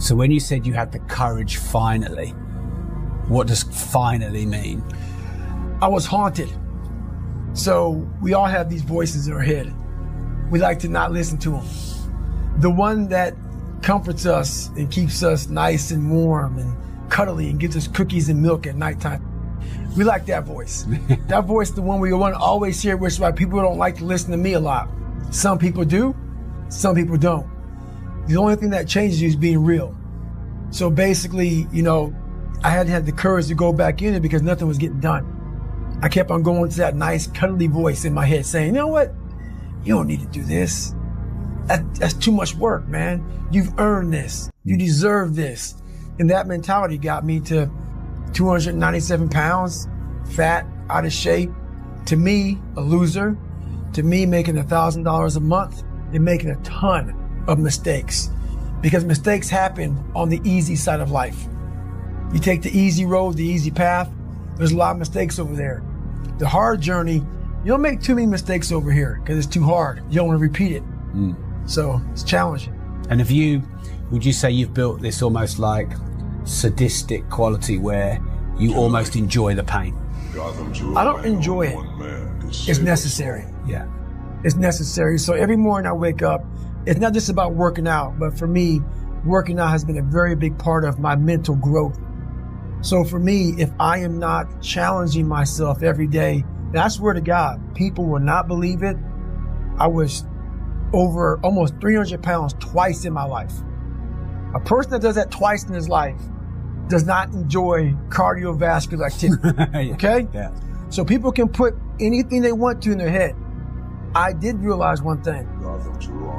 So when you said you had the courage finally, what does finally mean? I was haunted. So we all have these voices in our head. We like to not listen to them. The one that comforts us and keeps us nice and warm and cuddly and gives us cookies and milk at nighttime. We like that voice. That voice is the one we want to always hear, which is why people don't like to listen to me a lot. Some people do, some people don't. The only thing that changes you is being real. So basically, you know, I had to have the courage to go back in it because nothing was getting done. I kept on going to that nice cuddly voice in my head saying, you know what? You don't need to do this. That's too much work, man. You've earned this. You deserve this. And that mentality got me to 297 pounds, fat, out of shape. To me, a loser. To me, making $1,000 a month and making a ton of mistakes. Because mistakes happen on the easy side of life. You take the easy road, the easy path, there's a lot of mistakes over there. The hard journey, you don't make too many mistakes over here because it's too hard. You don't want to repeat it. So it's challenging. And would you say you've built this almost like sadistic quality where you almost enjoy the pain? I don't enjoy it. It's necessary. Yeah. It's necessary. So every morning I wake up, it's not just about working out, but for me, working out has been a very big part of my mental growth. So for me, if I am not challenging myself every day, and I swear to God, people will not believe it. I was over almost 300 pounds twice in my life. A person that does that twice in his life does not enjoy cardiovascular activity, okay? Yeah. So people can put anything they want to in their head. I did realize one thing.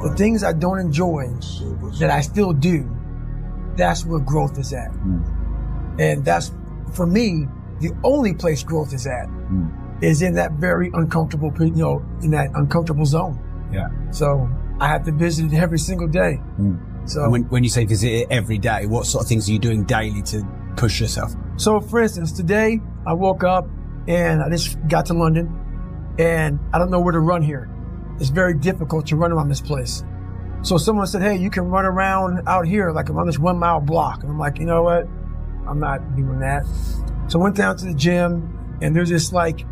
The things I don't enjoy that I still do, that's where growth is at. And that's, for me, the only place growth is at is in that very uncomfortable, in that uncomfortable zone. Yeah. So I have to visit it every single day. So when you say visit it every day, what sort of things are you doing daily to push yourself? So for instance, today I woke up and I just got to London and I don't know where to run here. It's very difficult to run around this place. So someone said, hey, you can run around out here, like around this 1 mile block. And I'm like, you know what? I'm not doing that. So I went down to the gym and there's this like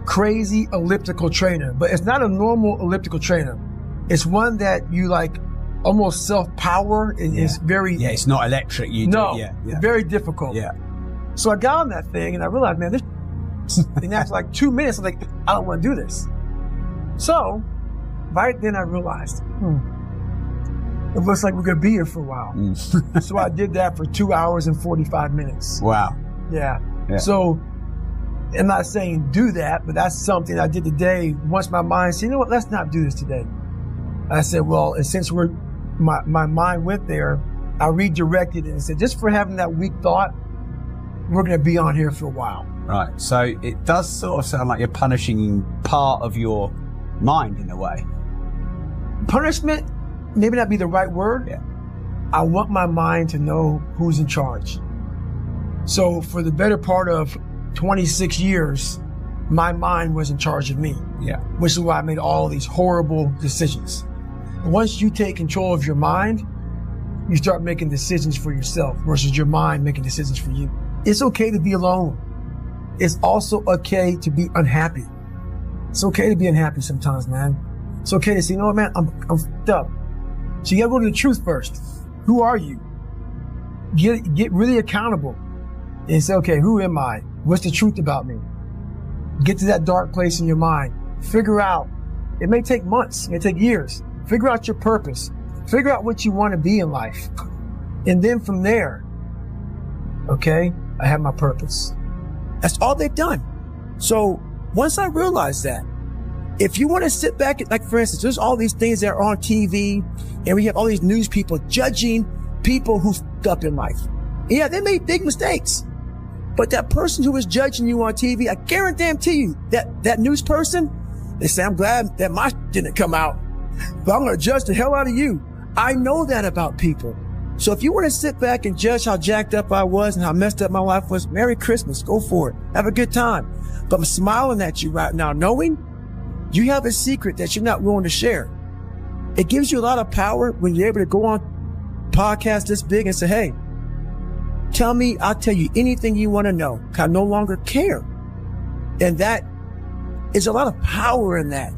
crazy elliptical trainer, but it's not a normal elliptical trainer. It's one that you like almost self-power and it's very... Yeah, it's not electric. Very difficult. Yeah. So I got on that thing and I realized, man, this and after like 2 minutes, I'm like, I don't want to do this. So right then I realized, it looks like we're going to be here for a while. So I did that for 2 hours and 45 minutes. Wow. Yeah. So I'm not saying do that, but that's something I did today. Once my mind said, you know what, let's not do this today. I said, well, and since my mind went there, I redirected it and said, just for having that weak thought, we're going to be on here for a while. Right. So it does sort of sound like you're punishing part of your mind in a way. Punishment, maybe not be the right word. Yeah. I want my mind to know who's in charge. So for the better part of 26 years, my mind was in charge of me. Yeah. Which is why I made all these horrible decisions. Once you take control of your mind, you start making decisions for yourself versus your mind making decisions for you. It's okay to be alone. It's also okay to be unhappy. It's okay to be unhappy sometimes, man. It's okay to say, you know what, man, I'm f***ed up. So you gotta go to the truth first. Who are you? Get really accountable and say, okay, who am I? What's the truth about me? Get to that dark place in your mind. Figure out, it may take months, it may take years. Figure out your purpose. Figure out what you want to be in life. And then from there, okay, I have my purpose. That's all they've done. So once I realized that, if you want to sit back, like for instance, there's all these things that are on TV and we have all these news people judging people who f***ed up in life. Yeah, they made big mistakes. But that person who was judging you on TV, I guarantee you that news person, they say, I'm glad that my didn't come out, but I'm going to judge the hell out of you. I know that about people. So if you want to sit back and judge how jacked up I was and how messed up my life was, Merry Christmas, go for it. Have a good time. But I'm smiling at you right now, knowing you have a secret that you're not willing to share. It gives you a lot of power when you're able to go on podcast this big and say, hey, tell me, I'll tell you anything you want to know. I no longer care. And that is a lot of power in that.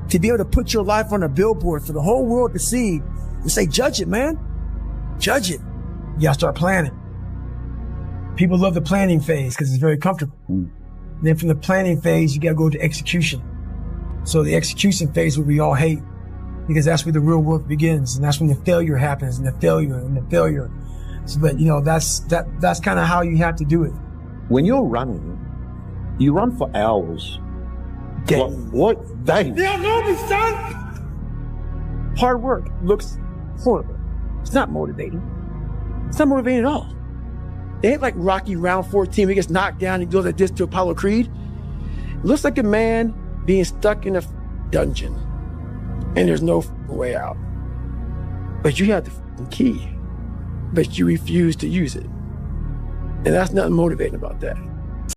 To be able to put your life on a billboard for the whole world to see and say, judge it, man. Judge it. You gotta start planning. People love the planning phase because it's very comfortable. Then from the planning phase, you gotta go to execution. So the execution phase is what we all hate, because that's where the real work begins. And that's when the failure happens, and the failure. So, but that's kind of how you have to do it. When you're running, you run for hours. What days? Yeah, no, son. Hard work looks horrible. It's not motivating. It's not motivating at all. It ain't like Rocky round 14 where he gets knocked down and goes like this to Apollo Creed. It looks like a man being stuck in a dungeon and there's no way out. But you have the key, but you refuse to use it. And that's nothing motivating about that.